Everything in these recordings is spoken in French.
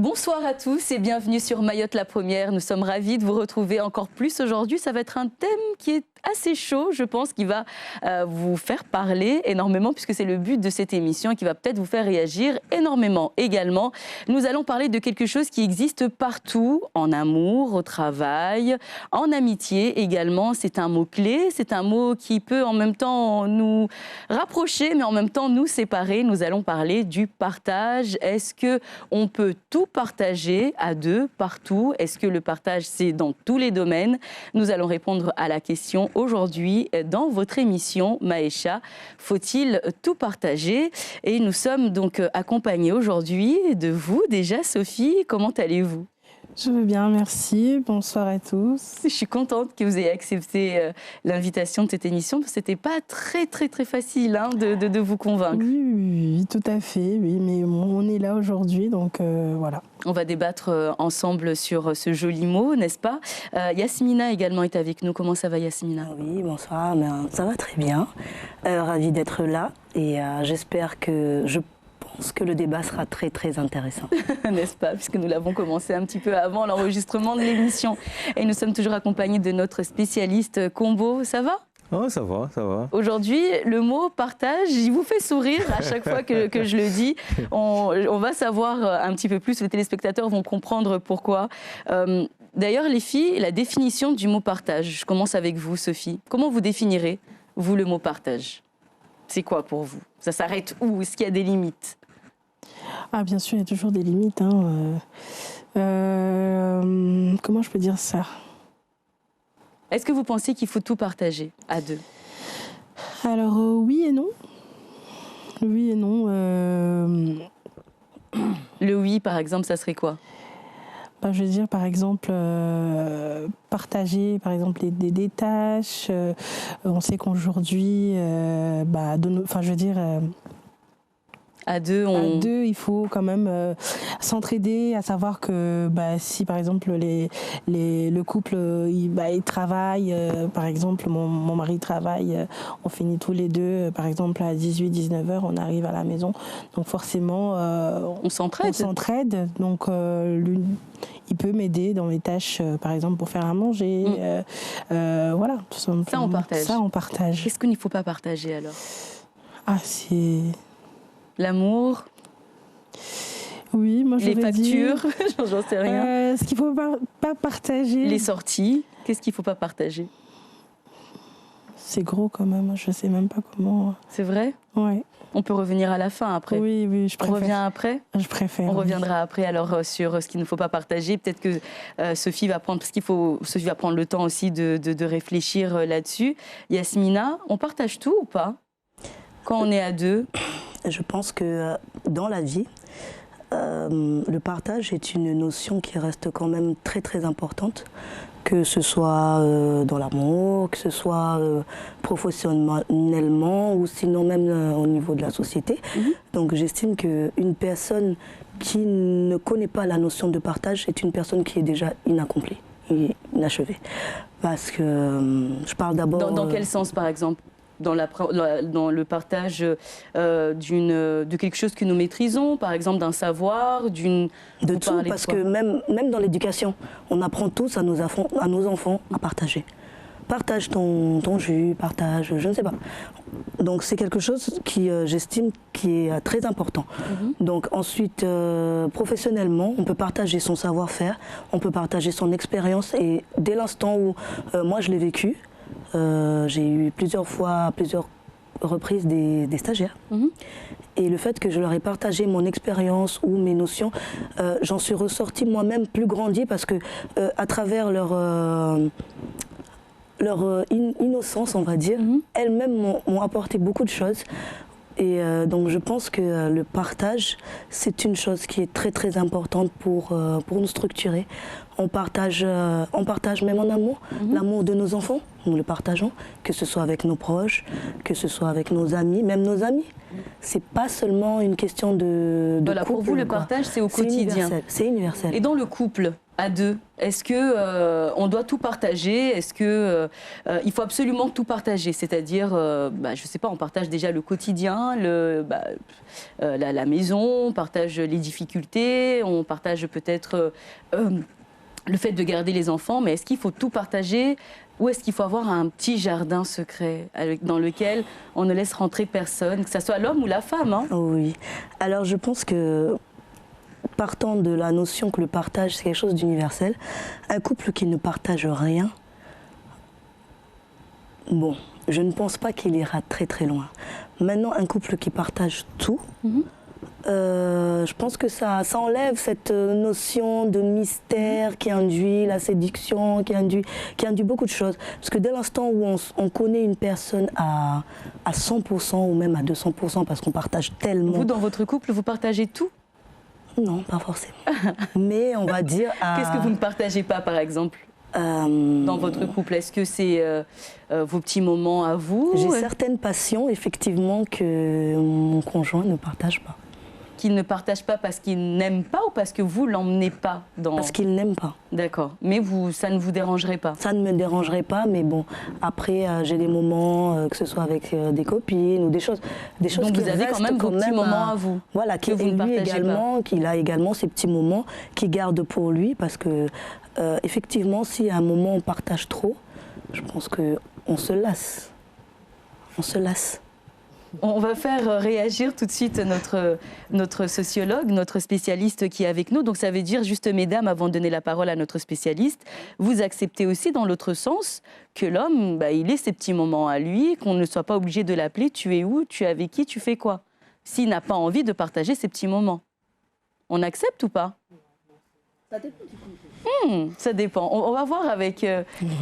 Bonsoir à tous et bienvenue sur Mayotte la Première. Nous sommes ravis de vous retrouver encore plus aujourd'hui. Ça va être un thème qui est assez chaud, je pense, qui va vous faire parler énormément puisque c'est le but de cette émission et qui va peut-être vous faire réagir énormément également. Nous allons parler de quelque chose qui existe partout, en amour, au travail, en amitié également. C'est un mot-clé, c'est un mot qui peut en même temps nous rapprocher mais en même temps nous séparer. Nous allons parler du partage. Est-ce qu'on peut tout partager à deux, partout? Est-ce que le partage, c'est dans tous les domaines? Nous allons répondre à la question aujourd'hui dans votre émission Maïcha. Faut-il tout partager? Et nous sommes donc accompagnés aujourd'hui de vous. Déjà, Sophie, comment allez-vous? Je vais bien, merci. Bonsoir à tous. Je suis contente que vous ayez accepté l'invitation de cette émission, parce que ce n'était pas très facile de vous convaincre. Oui, tout à fait. Oui, mais on est là aujourd'hui, donc voilà. On va débattre ensemble sur ce joli mot, n'est-ce pas? Yasmina également est avec nous. Comment ça va, Yasmina? Oui, bonsoir. Ça va très bien. Ravie d'être là et j'espère que que le débat sera très intéressant. N'est-ce pas? Puisque nous l'avons commencé un petit peu avant l'enregistrement de l'émission. Et nous sommes toujours accompagnés de notre spécialiste Combo. Ça va? Oh, ça va, ça va. Aujourd'hui, le mot partage, il vous fait sourire à chaque fois que je le dis. On va savoir un petit peu plus, les téléspectateurs vont comprendre pourquoi. D'ailleurs, les filles, la définition du mot partage, je commence avec vous, Sophie. Comment vous définirez, vous, le mot partage? C'est quoi pour vous? Ça s'arrête où? Est-ce qu'il y a des limites? Ah, bien sûr, il y a toujours des limites. Comment je peux dire ça? Est-ce que vous pensez qu'il faut tout partager à deux? Alors, oui et non. Oui et non. Le oui, par exemple, ça serait quoi? Je veux dire, par exemple, partager par exemple, des tâches. On sait qu'aujourd'hui, je veux dire... À deux, il faut quand même s'entraider, à savoir que si par exemple le couple il travaille, par exemple mon mari travaille, on finit tous les deux, par exemple à 18-19 heures, on arrive à la maison, donc forcément on s'entraide. Donc lui, il peut m'aider dans mes tâches, par exemple pour faire à manger, voilà, tout simplement. Ça on partage. Qu'est-ce qu'il ne faut pas partager alors? C'est... L'amour? Oui, moi je les factures, j'en sais rien. Ce qu'il ne faut pas partager. Les sorties, qu'est-ce qu'il ne faut pas partager? C'est gros quand même, je ne sais même pas comment. C'est vrai? Ouais. On peut revenir à la fin après. Oui, je préfère. On revient après? Je préfère. On reviendra après alors sur ce qu'il ne faut pas partager. Peut-être que Sophie va prendre, Sophie va prendre le temps aussi de réfléchir là-dessus. Yasmina, on partage tout ou pas quand on est à deux? Je pense que dans la vie, le partage est une notion qui reste quand même très importante, que ce soit dans l'amour, que ce soit professionnellement ou sinon même au niveau de la société. Donc j'estime qu'une personne qui ne connaît pas la notion de partage est une personne qui est déjà inaccomplie, inachevée. Parce que je parle d'abord... Dans quel sens par exemple? Dans le partage de quelque chose que nous maîtrisons, par exemple d'un savoir, de tout, parce que même dans l'éducation, on apprend tous à nos enfants à partager. Partage ton jus, partage, je ne sais pas. Donc c'est quelque chose qui, j'estime, qui est très important. Donc ensuite, professionnellement, on peut partager son savoir-faire, on peut partager son expérience, et dès l'instant où moi je l'ai vécu, j'ai eu plusieurs reprises des stagiaires. Et le fait que je leur ai partagé mon expérience ou mes notions, j'en suis ressortie moi-même plus grandie, parce que à travers leur innocence, on va dire, elles-mêmes m'ont apporté beaucoup de choses. Et donc je pense que le partage, c'est une chose qui est très importante pour nous structurer. On partage même en amour, l'amour de nos enfants, nous le partageons, que ce soit avec nos proches, que ce soit avec nos amis, même nos amis. C'est pas seulement une question de voilà, couple. pour vous, le partage, c'est au quotidien. C'est universel. Et dans le couple, à deux? Est-ce que on doit tout partager? Est-ce que il faut absolument tout partager? C'est-à-dire, je sais pas, on partage déjà le quotidien, la maison, on partage les difficultés, on partage peut-être le fait de garder les enfants, mais est-ce qu'il faut tout partager? Ou est-ce qu'il faut avoir un petit jardin secret dans lequel on ne laisse rentrer personne, que ce soit l'homme ou la femme, hein? Oui. Alors je pense que, partant de la notion que le partage c'est quelque chose d'universel, un couple qui ne partage rien, bon, je ne pense pas qu'il ira très très loin. Maintenant, un couple qui partage tout, je pense que ça enlève cette notion de mystère qui induit la séduction, qui induit beaucoup de choses. Parce que dès l'instant où on connaît une personne à 100% ou même à 200%, parce qu'on partage tellement... Vous, dans votre couple, vous partagez tout? Non, pas forcément. Mais on va dire... Qu'est-ce que vous ne partagez pas, par exemple, dans votre couple? Est-ce que c'est vos petits moments à vous? J'ai certaines passions, effectivement, que mon conjoint ne partage pas. Qu'il ne partage pas parce qu'il n'aime pas ou parce que vous l'emmenez pas dans... Parce qu'il n'aime pas. D'accord. Mais vous, ça ne vous dérangerait pas? Ça ne me dérangerait pas, mais bon, après, j'ai des moments, que ce soit avec des copines ou des choses Donc qui vous avez quand même vos petits moments à vous. Voilà, qu'il a également ces petits moments qu'il garde pour lui, parce que, effectivement, si à un moment on partage trop, je pense qu'on se lasse. On se lasse. On va faire réagir tout de suite notre sociologue, notre spécialiste qui est avec nous. Donc ça veut dire, juste mesdames, avant de donner la parole à notre spécialiste, vous acceptez aussi dans l'autre sens que l'homme, il ait ses petits moments à lui, qu'on ne soit pas obligé de l'appeler, tu es où, tu es avec qui, tu fais quoi, s'il n'a pas envie de partager ses petits moments. On accepte ou pas? Ça dépend du coup. Ça dépend. On va voir avec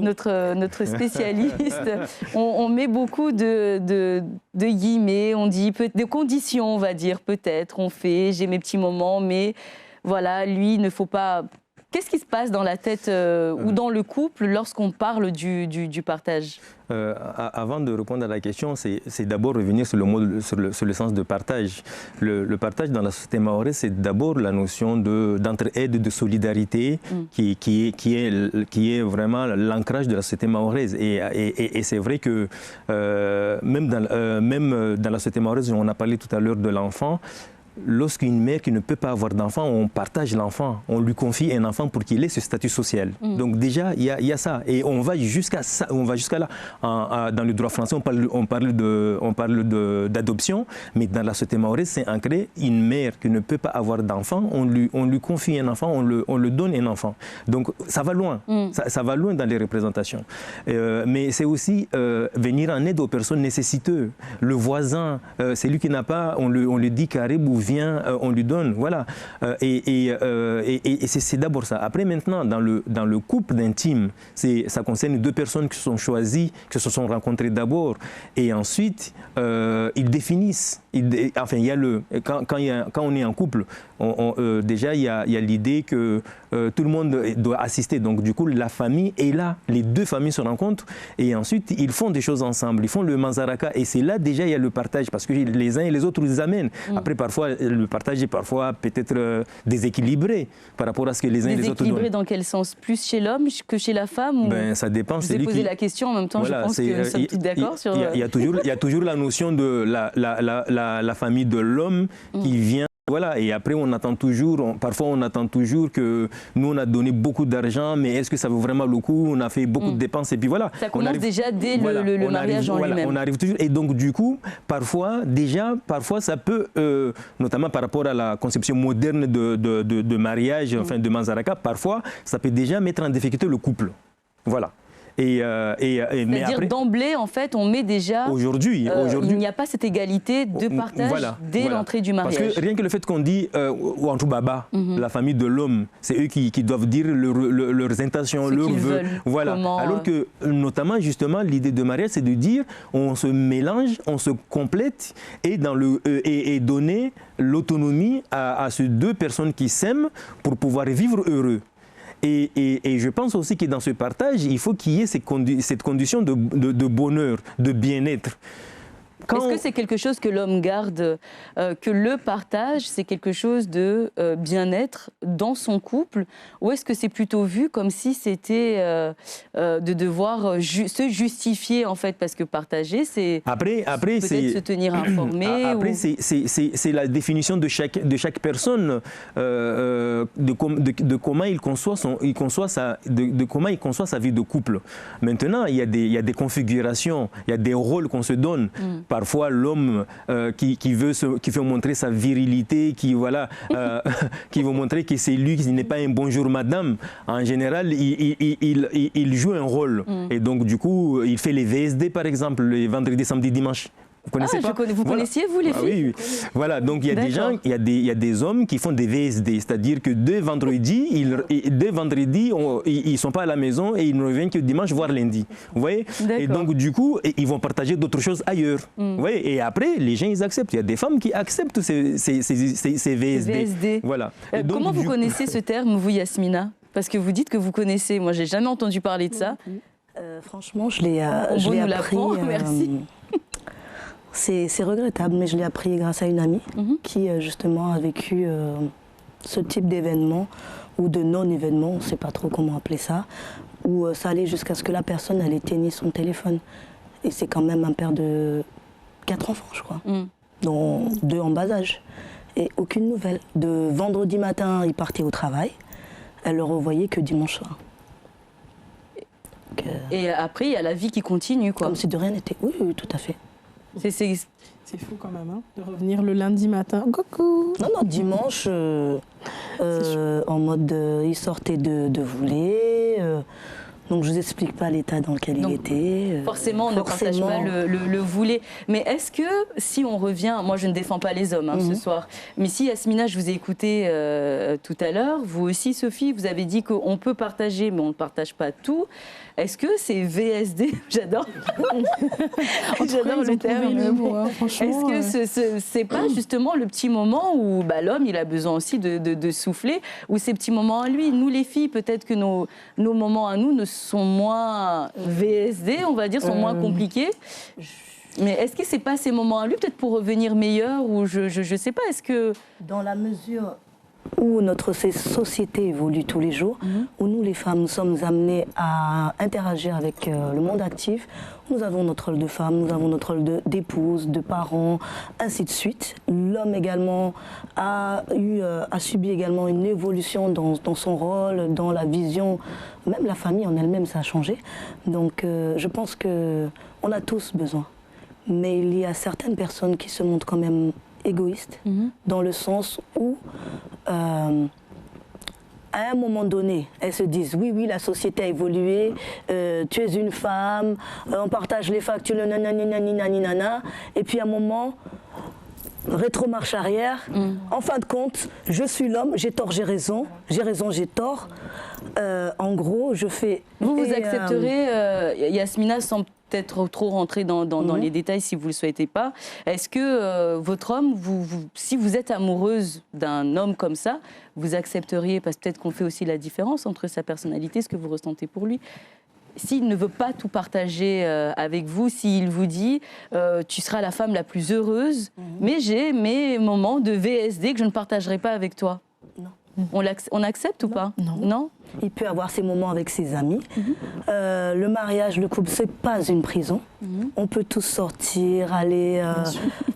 notre spécialiste. On met beaucoup de guillemets, on dit de conditions, on va dire peut-être. On fait, j'ai mes petits moments, mais voilà, lui, il ne faut pas... Qu'est-ce qui se passe dans la tête ou dans le couple lorsqu'on parle du partage? Avant de répondre à la question, c'est d'abord revenir sur le mot, sur le sens de partage. Le partage dans la société mahoraise, c'est d'abord la notion d'entraide, de solidarité qui est vraiment l'ancrage de la société mahoraise. Et c'est vrai que même dans la société mahoraise, on a parlé tout à l'heure de l'enfant. Lorsqu'une mère qui ne peut pas avoir d'enfant, on partage l'enfant, on lui confie un enfant pour qu'il ait ce statut social. Donc déjà, il y a ça. Et on va jusqu'à là. Dans le droit français, on parle d'adoption, mais dans la société mahoraise, c'est ancré. Une mère qui ne peut pas avoir d'enfant, on lui confie un enfant, on lui donne un enfant. Donc ça va loin. Ça va loin dans les représentations. Mais c'est aussi venir en aide aux personnes nécessiteuses. Le voisin, c'est lui qui n'a pas, on lui dit caribou, vient, on lui donne, voilà. Et c'est d'abord ça. Après, maintenant, dans le couple d'intime, ça concerne deux personnes qui se sont choisies, qui se sont rencontrées d'abord, et ensuite, ils définissent. Enfin, il y a quand on est en couple, déjà, il y a l'idée que tout le monde doit assister. Donc, du coup, la famille est là. Les deux familles se rencontrent, et ensuite, ils font des choses ensemble. Ils font le manzaraka, et c'est là, déjà, il y a le partage, parce que les uns et les autres les amènent. Après, parfois, le partage est parfois peut-être déséquilibré par rapport à ce que les uns et les autres donnent. Déséquilibré dans quel sens? Plus chez l'homme que chez la femme ou... Ça dépend. Je vous ai posé la question en même temps, voilà, je pense que nous sommes tous d'accord sur... Il y a toujours la notion de la famille de l'homme qui vient. Voilà, et après parfois on attend toujours que nous on a donné beaucoup d'argent, mais est-ce que ça vaut vraiment le coup? On a fait beaucoup de dépenses et puis voilà. Ça commence déjà dès le mariage en lui-même. On arrive toujours, et donc du coup, parfois ça peut, notamment par rapport à la conception moderne de mariage, enfin de manzaraka, parfois ça peut déjà mettre en difficulté le couple. Voilà. C'est-à-dire d'emblée, en fait, on met déjà... Aujourd'hui, il n'y a pas cette égalité de partage dès l'entrée du mariage. Parce que rien que le fait qu'on dit, ou en tout baba, la famille de l'homme, c'est eux qui doivent dire leurs intentions, leurs vœux. Voilà. Alors que, notamment, justement, l'idée de mariage, c'est de dire, on se mélange, on se complète, et donner l'autonomie à ces deux personnes qui s'aiment pour pouvoir vivre heureux. Et je pense aussi que dans ce partage, il faut qu'il y ait cette condition de bonheur, de bien-être. Est-ce que c'est quelque chose que l'homme garde, que le partage, c'est quelque chose de bien-être dans son couple, ou est-ce que c'est plutôt vu comme si c'était de devoir se justifier en fait, parce que partager, c'est peut-être se tenir informé. Après, c'est la définition de chaque personne de comment il conçoit sa vie de couple. Maintenant, il y a des configurations, il y a des rôles qu'on se donne. Parfois, l'homme qui veut montrer sa virilité, qui veut montrer que c'est lui, qui n'est pas un bonjour madame, en général, il joue un rôle. Et donc, du coup, il fait les VSD, par exemple, les vendredis, samedi, dimanche. Vous connaissez pas? Vous connaissiez, vous, les filles? Oui. Voilà, donc il y a des gens, il y a des hommes qui font des VSD, c'est-à-dire que dès vendredi, ils sont pas à la maison et ils ne reviennent que dimanche, voire lundi. Vous voyez? Et donc, du coup, ils vont partager d'autres choses ailleurs. Vous voyez? Et après, les gens, ils acceptent. Il y a des femmes qui acceptent ces VSD. Voilà. Comment vous connaissez ce terme, vous, Yasmina? Parce que vous dites que vous connaissez. Moi, j'ai jamais entendu parler de ça. Franchement, je l'ai appris. Merci. C'est regrettable, mais je l'ai appris grâce à une amie qui, justement, a vécu ce type d'événement ou de non-événement, on ne sait pas trop comment appeler ça, où ça allait jusqu'à ce que la personne elle éteignait son téléphone. Et c'est quand même un père de 4 enfants, je crois, dont 2 en bas âge. Et aucune nouvelle. De vendredi matin, il partait au travail, elle le revoyait que dimanche soir. Et après, il y a la vie qui continue, quoi. Comme si de rien n'était. Oui, tout à fait. C'est fou quand même, hein, de revenir le lundi matin. Coucou. Non, dimanche, en mode, il sortait de Voulé. Donc je ne vous explique pas l'état dans lequel il était. Forcément, on ne partage pas le Voulé. Mais est-ce que, si on revient, moi je ne défends pas les hommes ce soir, mais si Yasmina, je vous ai écouté tout à l'heure, vous aussi Sophie, vous avez dit qu'on peut partager, mais on ne partage pas tout. Est-ce que c'est VSD? J'adore. J'adore le terme. Est-ce que c'est pas justement le petit moment où l'homme il a besoin aussi de souffler, ou ces petits moments à lui? Nous les filles, peut-être que nos moments à nous ne sont moins VSD, on va dire, sont moins compliqués. Mais est-ce que c'est pas ces moments à lui, peut-être pour revenir meilleur, ou je sais pas, est-ce que... Dans la mesure où notre société évolue tous les jours, où nous les femmes, nous sommes amenées à interagir avec le monde actif, nous avons notre rôle de femme, nous avons notre rôle d'épouse, de parents, ainsi de suite. L'homme également a subi également une évolution dans son rôle, dans la vision, même la famille en elle-même, ça a changé. Donc je pense qu'on a tous besoin. Mais il y a certaines personnes qui se montrent quand même égoïstes, dans le sens où, à un moment donné, elles se disent oui, la société a évolué, tu es une femme, on partage les factures, nanana, et puis à un moment, rétro-marche arrière, en fin de compte, je suis l'homme, j'ai tort, j'ai raison, j'ai tort. En gros, je fais... Vous accepterez, Yasmina, sans peut-être trop rentrer dans les détails si vous ne le souhaitez pas. Est-ce que votre homme, si vous êtes amoureuse d'un homme comme ça, vous accepteriez, parce que peut-être qu'on fait aussi la différence entre sa personnalité, ce que vous ressentez pour lui, s'il ne veut pas tout partager avec vous, s'il vous dit tu seras la femme la plus heureuse, mais j'ai mes moments de VSD que je ne partagerai pas avec toi. Non. On accepte ou pas? Non. Il peut avoir ses moments avec ses amis. Le mariage, le couple, c'est pas une prison. On peut tous sortir, aller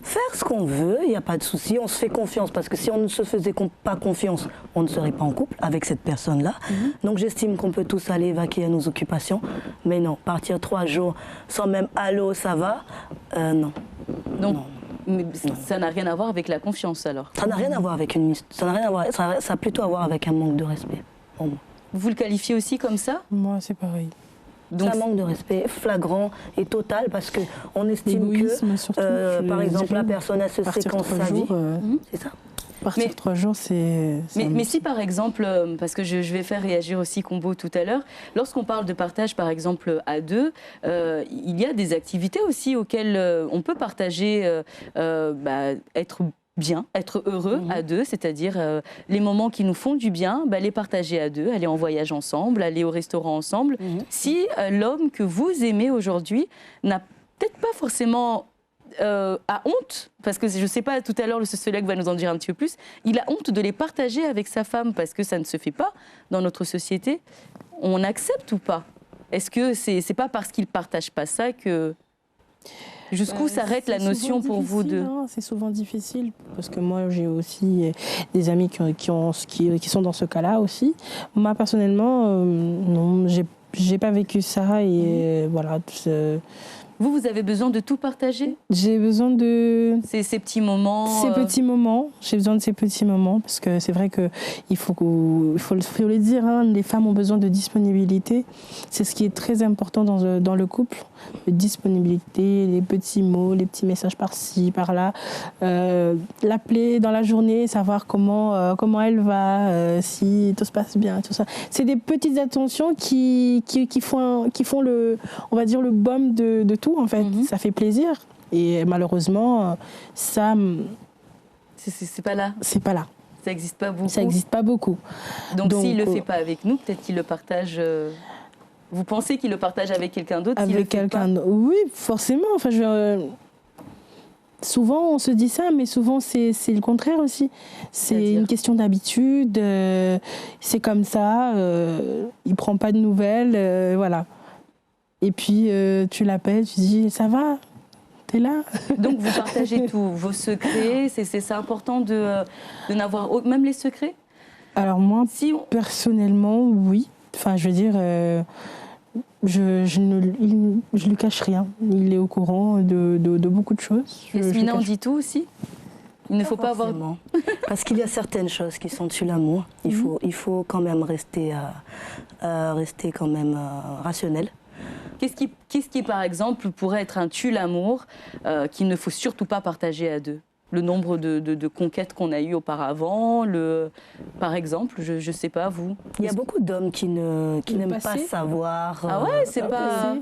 faire ce qu'on veut, il n'y a pas de souci. On se fait confiance, parce que si on ne se faisait pas confiance, on ne serait pas en couple avec cette personne-là. Donc j'estime qu'on peut tous aller vaquer à nos occupations. Mais non, partir 3 jours sans même « allô, ça va ?» non. Donc, non. Mais ça n'a rien à voir avec la confiance, alors? Ça n'a rien à voir avec une liste. Ça a plutôt à voir avec un manque de respect. Pour moi. Vous le qualifiez aussi comme ça? Moi, c'est pareil. C'est un manque de respect flagrant et total, parce qu'on estime que, par exemple, la personne a ce séquence sa vie. C'est ça. Partir 3 jours, c'est... Mais si par exemple, parce que je vais faire réagir aussi Combo tout à l'heure, lorsqu'on parle de partage par exemple à 2, il y a des activités aussi auxquelles on peut partager, être bien, être heureux à 2, c'est-à-dire les moments qui nous font du bien, les partager à 2, aller en voyage ensemble, aller au restaurant ensemble. Si l'homme que vous aimez aujourd'hui n'a peut-être pas forcément a honte, parce que je ne sais pas, tout à l'heure, le sociologue va nous en dire un petit peu plus, il a honte de les partager avec sa femme parce que ça ne se fait pas dans notre société. On accepte ou pas? Est-ce que c'est pas parce qu'il ne partage pas ça que... Jusqu'où s'arrête la notion pour vous deux? Hein, c'est souvent difficile parce que moi j'ai aussi des amis qui sont dans ce cas-là aussi. Moi personnellement, non, j'ai pas vécu ça et voilà. Vous avez besoin de tout partager? J'ai besoin de... Ces petits moments... Ces petits moments, j'ai besoin de ces petits moments parce que c'est vrai qu'il faut le dire, hein, les femmes ont besoin de disponibilité. C'est ce qui est très important dans le couple. La disponibilité, les petits mots, les petits messages par-ci, par-là. L'appeler dans la journée, savoir comment elle va, si tout se passe bien, tout ça. C'est des petites attentions qui font on va dire, le baume de tout, en fait. Ça fait plaisir. Et malheureusement, ça... C'est pas là. C'est pas là. Ça n'existe pas beaucoup. Ça n'existe pas beaucoup. Donc s'il ne le fait pas avec nous, peut-être qu'il le partage... Vous pensez qu'il le partage avec quelqu'un d'autre? Avec quelqu'un d'autre? Oui, forcément. Enfin, souvent, on se dit ça, mais souvent, c'est le contraire aussi. C'est une question d'habitude. C'est comme ça. Il ne prend pas de nouvelles. Voilà. Et puis, tu l'appelles, tu dis, ça va? T'es là? Donc, vous partagez tout. Vos secrets, c'est important de n'avoir... Même les secrets? Alors moi, personnellement, oui. Enfin, je veux dire... Je lui cache rien. Il est au courant de beaucoup de choses. Yasmina, on dit tout aussi? Il ne faut pas avoir... Parce qu'il y a certaines choses qui sont tues l'amour. Il faut quand même rester quand même rationnel. Qu'est-ce qui, par exemple, pourrait être un tue-l'amour qu'il ne faut surtout pas partager à deux? Le nombre de conquêtes qu'on a eues auparavant, par exemple, je ne sais pas, vous. Il y a beaucoup d'hommes qui n'aiment pas savoir. Ah ouais, c'est pas...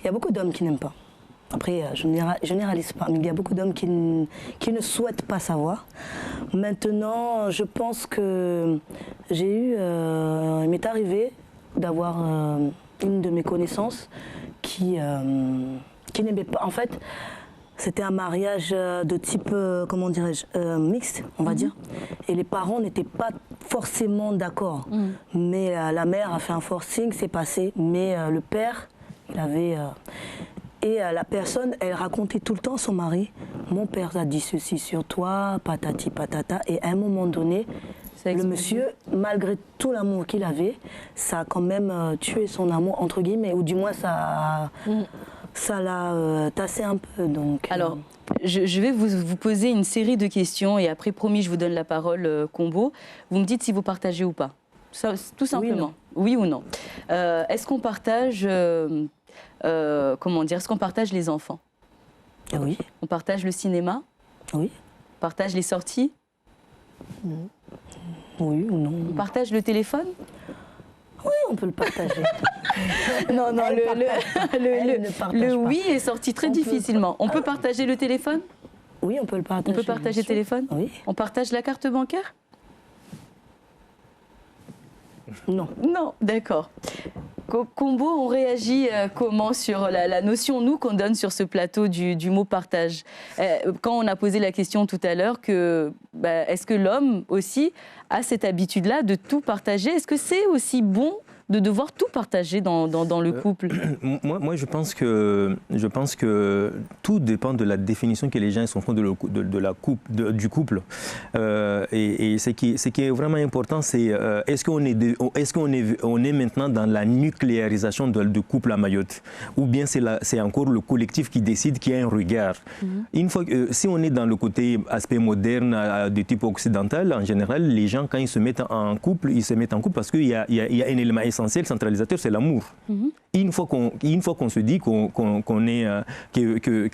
Il y a beaucoup d'hommes qui n'aiment pas. Après, je ne généralise pas, mais il y a beaucoup d'hommes qui ne souhaitent pas savoir. Maintenant, je pense que il m'est arrivé d'avoir une de mes connaissances qui n'aimait pas. En fait, c'était un mariage de type, comment dirais-je, mixte, on va dire. Et les parents n'étaient pas forcément d'accord. Mais la mère a fait un forcing, c'est passé. Mais le père, il avait... et la personne, elle racontait tout le temps à son mari, mon père a dit ceci sur toi, patati patata. Et à un moment donné, le monsieur, malgré tout l'amour qu'il avait, ça a quand même tué son amour, entre guillemets, ou du moins ça l'a tassé un peu. Donc, alors, je vais vous poser une série de questions et après, promis, je vous donne la parole, Combo. Vous me dites si vous partagez ou pas, ça, tout simplement. Oui ou non. Est-ce qu'on partage, comment dire, est-ce qu'on partage les enfants? Oui. On partage le cinéma? Oui. On partage les sorties? Oui ou non. On partage le téléphone? Oui, on peut le partager. Non, le oui est sorti très difficilement. On peut partager le téléphone? Oui, on peut le partager. On peut partager le téléphone? Oui. On partage la carte bancaire? Non. Non, d'accord. Combo, on réagit comment sur la notion, nous, qu'on donne sur ce plateau du mot partage? Quand on a posé la question tout à l'heure, est-ce que l'homme aussi a cette habitude-là de tout partager? Est-ce que c'est aussi bon de devoir tout partager dans le couple? Moi, je pense que tout dépend de la définition que les gens se font du couple. Et ce qui est vraiment important, c'est est-ce qu'on est maintenant dans la nucléarisation du couple à Mayotte, ou bien c'est encore le collectif qui décide, qui a un regard. Une fois si on est dans le côté aspect moderne de type occidental, en général, les gens, quand ils se mettent en couple, parce qu'il y a un élément essentiel centralisateur, c'est l'amour. Une fois qu'on se dit que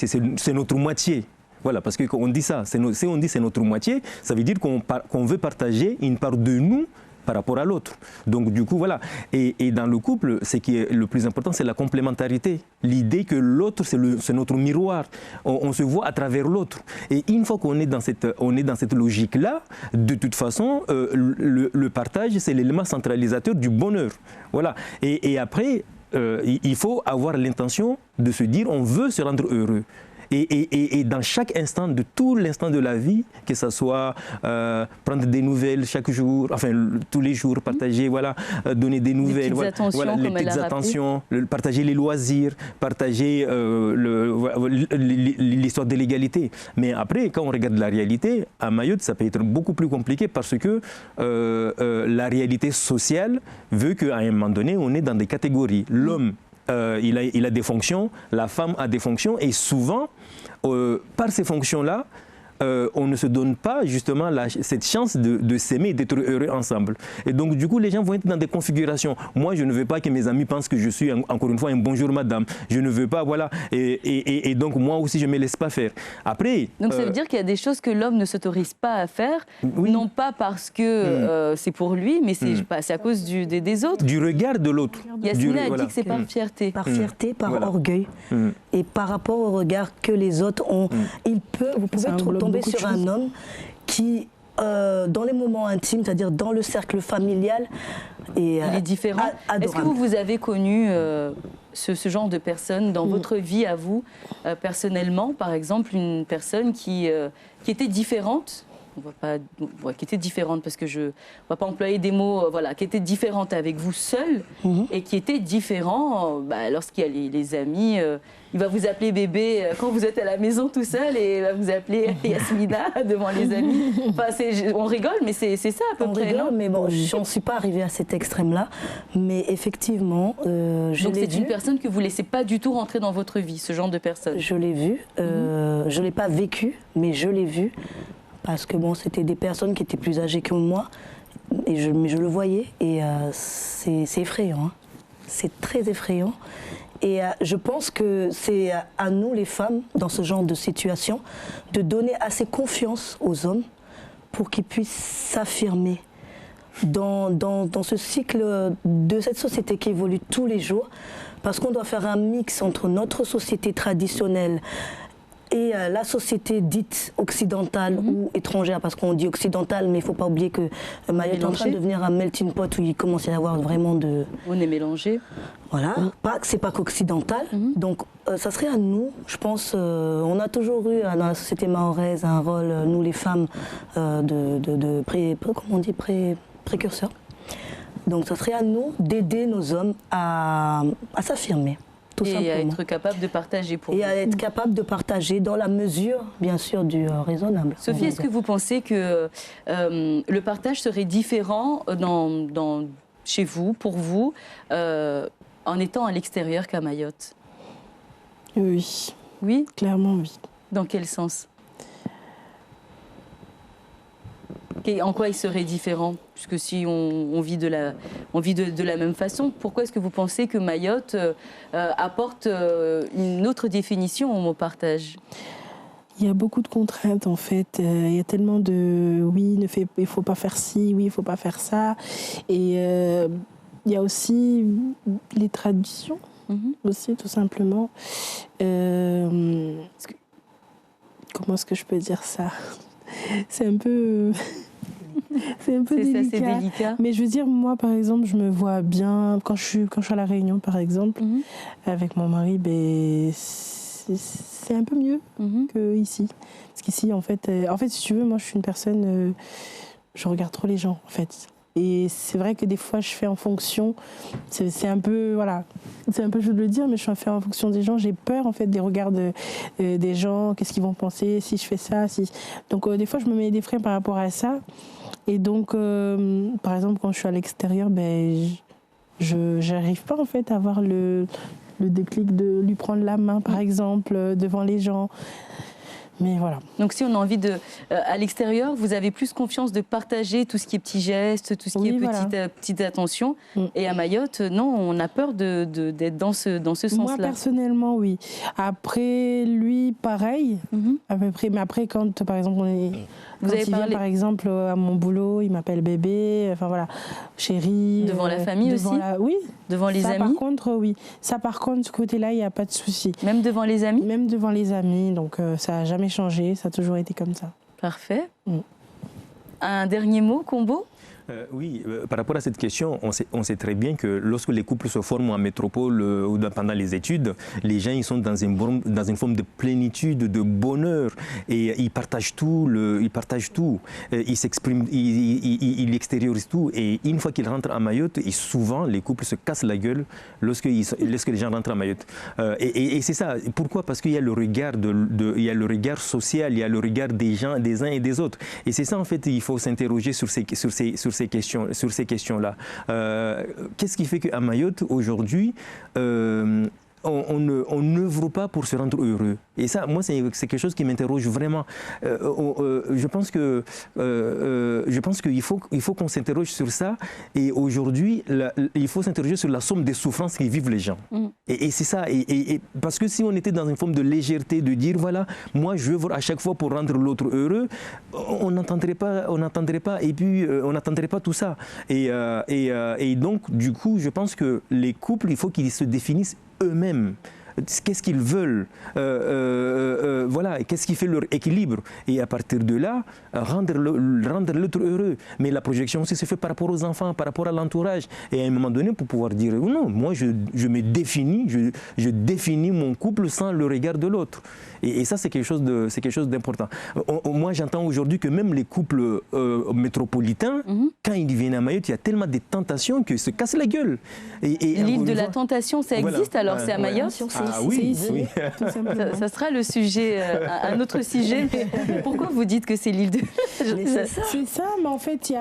c'est notre moitié. Voilà, parce qu'on dit ça. Si on dit c'est notre moitié, ça veut dire qu'on veut partager une part de nous par rapport à l'autre. Donc du coup, voilà. Et dans le couple, ce qui est le plus important, c'est la complémentarité. L'idée que l'autre, c'est notre miroir. On se voit à travers l'autre. Et une fois qu'on est dans cette logique-là, de toute façon, le partage, c'est l'élément centralisateur du bonheur. Voilà. Et après, il faut avoir l'intention de se dire, on veut se rendre heureux. Et dans chaque instant, de tout l'instant de la vie, que ce soit prendre des nouvelles chaque jour, enfin tous les jours, partager, voilà, donner des nouvelles, les petites attentions, partager les loisirs, partager l'histoire de l'égalité. Mais après, quand on regarde la réalité, à Mayotte, ça peut être beaucoup plus compliqué parce que la réalité sociale veut qu'à un moment donné, on est dans des catégories. L'homme, il a des fonctions, la femme a des fonctions, et souvent, par ces fonctions-là, on ne se donne pas justement cette chance de s'aimer, d'être heureux ensemble. Et donc du coup, les gens vont être dans des configurations. Moi, je ne veux pas que mes amis pensent que je suis, encore une fois, un bonjour madame. Je ne veux pas, voilà. Et donc moi aussi, je ne me laisse pas faire. Après... Donc ça veut dire qu'il y a des choses que l'homme ne s'autorise pas à faire, non pas parce que c'est pour lui, mais c'est à cause des autres. Du regard de l'autre. Yasmina a dit que c'est par fierté. Par fierté, par orgueil. Et par rapport au regard que les autres ont. Vous pouvez tomber sur un homme qui, dans les moments intimes, c'est-à-dire dans le cercle familial, il est différent. Est-ce que vous avez connu ce genre de personne dans votre vie à vous, personnellement, par exemple, une personne qui était différente? Qui était différente, parce que je ne vais pas employer des mots, qui était différente avec vous seul, et qui était différent lorsqu'il y a les amis. Il va vous appeler bébé quand vous êtes à la maison tout seul, et il va vous appeler Yasmina devant les amis. Enfin, on rigole, mais c'est ça à peu près. On rigole, mais bon, je n'en suis pas arrivée à cet extrême-là. Mais effectivement, donc c'est une personne que vous ne laissez pas du tout rentrer dans votre vie, ce genre de personne? Je l'ai vu. Je ne l'ai pas vécu, mais je l'ai vu. Parce que bon, c'était des personnes qui étaient plus âgées que moi, mais je le voyais, et c'est effrayant. Hein. C'est très effrayant. Et je pense que c'est à nous, les femmes, dans ce genre de situation, de donner assez confiance aux hommes pour qu'ils puissent s'affirmer dans ce cycle de cette société qui évolue tous les jours. Parce qu'on doit faire un mix entre notre société traditionnelle et la société dite occidentale ou étrangère, parce qu'on dit occidentale, mais il ne faut pas oublier que Mayotte est en train de devenir un melting pot où il commence à y avoir vraiment de... On est mélangé. Voilà, c'est pas qu'occidental. Donc ça serait à nous, je pense, on a toujours eu dans la société mahoraise un rôle, nous les femmes, précurseurs. Donc ça serait à nous d'aider nos hommes à s'affirmer. Et à être capable de partager pour vous. Et à être capable de partager dans la mesure, bien sûr, du raisonnable. Sophie, est-ce que vous pensez que le partage serait différent chez vous, pour vous, en étant à l'extérieur qu'à Mayotte? Oui. Oui? Clairement, oui. Dans quel sens? En quoi il serait différent? Puisque si on vit de la même façon, pourquoi est-ce que vous pensez que Mayotte apporte une autre définition au mot partage? Il y a beaucoup de contraintes en fait. Il y a tellement de oui, il faut pas faire ci, oui, il faut pas faire ça. Et il y a aussi les traditions, aussi tout simplement. Comment est-ce que je peux dire ça? C'est un peu délicat. Mais je veux dire, moi, par exemple, je me vois bien, quand je suis à La Réunion, par exemple, avec mon mari, c'est un peu mieux qu'ici. Parce qu'ici, en fait, si tu veux, moi, je suis une personne, je regarde trop les gens, en fait. Et c'est vrai que des fois, je fais en fonction, c'est un peu, voilà, c'est un peu je veux le dire, mais je fais en fonction des gens. J'ai peur, en fait, des regards des gens, qu'est-ce qu'ils vont penser, si je fais ça, Donc, des fois, je me mets des freins par rapport à ça. Et donc, par exemple, quand je suis à l'extérieur, je n'arrive pas, en fait, à avoir le déclic de lui prendre la main, par exemple, devant les gens. Mais voilà. Donc si on a envie à l'extérieur, vous avez plus confiance de partager tout ce qui est petits gestes, tout ce qui est petite attention. Et à Mayotte, non, on a peur d'être dans ce sens-là. Moi, personnellement, oui. Après, lui, pareil, à peu près. Mais après, quand, par exemple, il vient, par exemple, à mon boulot, il m'appelle bébé, enfin voilà, chérie. Devant la famille aussi? Oui. Devant les amis? Par contre, oui. Ça, par contre, ce côté-là, il n'y a pas de souci. Même devant les amis? Même devant les amis, donc ça n'a jamais changé, ça a toujours été comme ça. Parfait. Un dernier mot, Combo? Oui, par rapport à cette question, on sait très bien que lorsque les couples se forment en métropole ou pendant les études, les gens ils sont dans une forme de plénitude, de bonheur, et ils partagent tout, ils s'expriment, ils extériorisent tout, et une fois qu'ils rentrent à Mayotte, et souvent les couples se cassent la gueule lorsque les gens rentrent à Mayotte. Et c'est ça. Pourquoi? Parce qu'il y a le regard il y a le regard social, il y a le regard des gens, des uns et des autres. Et c'est ça en fait, il faut s'interroger sur ces questions-là. Qu'est-ce qui fait qu'à Mayotte, aujourd'hui, on n'œuvre pas pour se rendre heureux? Et ça, moi, c'est quelque chose qui m'interroge vraiment. Je pense qu'il faut qu'on s'interroge sur ça. Et aujourd'hui, il faut s'interroger sur la somme des souffrances qui vivent les gens. Et c'est ça. Et parce que si on était dans une forme de légèreté, de dire, voilà, moi, j'œuvre à chaque fois pour rendre l'autre heureux, on n'entendrait pas, et puis on n'entendrait pas tout ça. Et donc, du coup, je pense que les couples, il faut qu'ils se définissent eux-mêmes. Qu'est-ce qu'ils veulent, voilà, qu'est-ce qui fait leur équilibre, et à partir de là, rendre l'autre heureux. Mais la projection aussi se fait par rapport aux enfants, par rapport à l'entourage, et à un moment donné, pour pouvoir dire non, moi je me définis, je définis mon couple sans le regard de l'autre. Et ça, c'est quelque chose d'important. Moi, j'entends aujourd'hui que même les couples métropolitains, quand ils viennent à Mayotte, il y a tellement de tentations qu'ils se cassent la gueule. L'île de la tentation, ça existe, voilà. Alors c'est à Mayotte? Ah oui, oui. Ça sera le sujet, un autre sujet. Mais pourquoi vous dites que c'est l'île de... C'est ça, mais en fait, il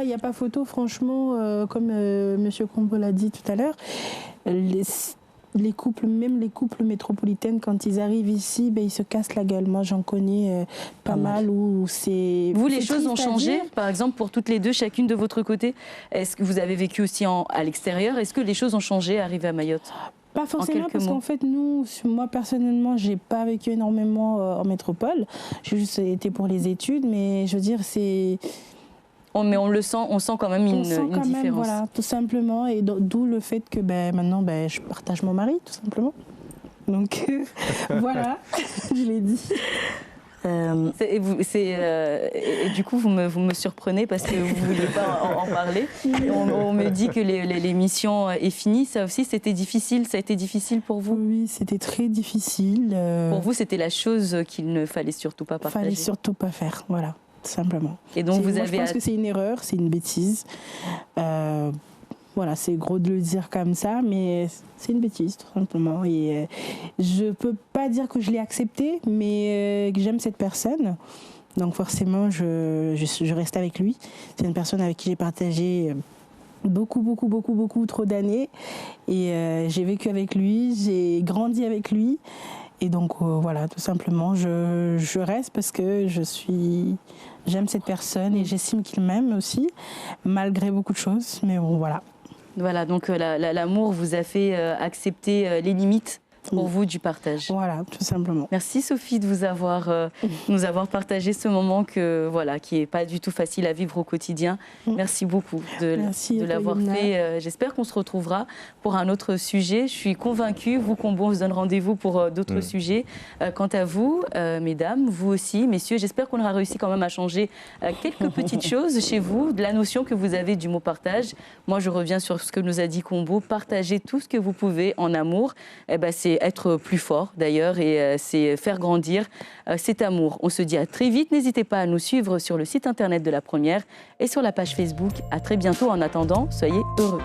n'y a pas photo, franchement, comme M. Combo l'a dit tout à l'heure. Les couples, même les couples métropolitains, quand ils arrivent ici, ben, ils se cassent la gueule. Moi, j'en connais pas mal où c'est... Vous, les choses ont changé, par exemple, pour toutes les deux, chacune de votre côté. Est-ce que vous avez vécu aussi à l'extérieur? Est-ce que les choses ont changé arrivé à Mayotte? Pas forcément, parce qu'en fait, moi personnellement, j'ai pas vécu énormément en métropole. J'ai juste été pour les études, mais je veux dire, c'est... Mais on sent quand même une différence. Voilà, tout simplement, et d'où le fait que maintenant, je partage mon mari, tout simplement. Donc voilà, je l'ai dit. Et du coup, vous me surprenez parce que vous ne vouliez pas en parler. On me dit que l'émission est finie. Ça aussi, c'était difficile. Ça a été difficile pour vous? Oui, c'était très difficile. Pour vous, c'était la chose qu'il ne fallait surtout pas partager. Il ne fallait surtout pas faire, voilà, tout simplement. Et donc, je pense que c'est une erreur, c'est une bêtise. Voilà, c'est gros de le dire comme ça, mais c'est une bêtise, tout simplement. Et je peux pas dire que je l'ai accepté, mais que j'aime cette personne. Donc forcément, je reste avec lui. C'est une personne avec qui j'ai partagé beaucoup trop d'années. Et j'ai vécu avec lui, j'ai grandi avec lui. Et donc voilà, tout simplement, je reste parce que j'aime cette personne et j'estime qu'il m'aime aussi, malgré beaucoup de choses. Mais bon, voilà. Voilà, donc l'amour vous a fait accepter les limites pour vous du partage. Voilà, tout simplement. Merci Sophie de nous avoir partagé ce moment qui n'est pas du tout facile à vivre au quotidien. Merci beaucoup de l'avoir fait. J'espère qu'on se retrouvera pour un autre sujet. Je suis convaincue, vous Combo, on se donne rendez-vous pour d'autres sujets. Quant à vous, mesdames, vous aussi, messieurs, j'espère qu'on aura réussi quand même à changer quelques petites choses chez vous, de la notion que vous avez du mot partage. Moi, je reviens sur ce que nous a dit Combo. Partagez tout ce que vous pouvez en amour. C'est être plus fort d'ailleurs et c'est faire grandir cet amour. On se dit à très vite. N'hésitez pas à nous suivre sur le site internet de La Première et sur la page Facebook. À très bientôt. En attendant, soyez heureux.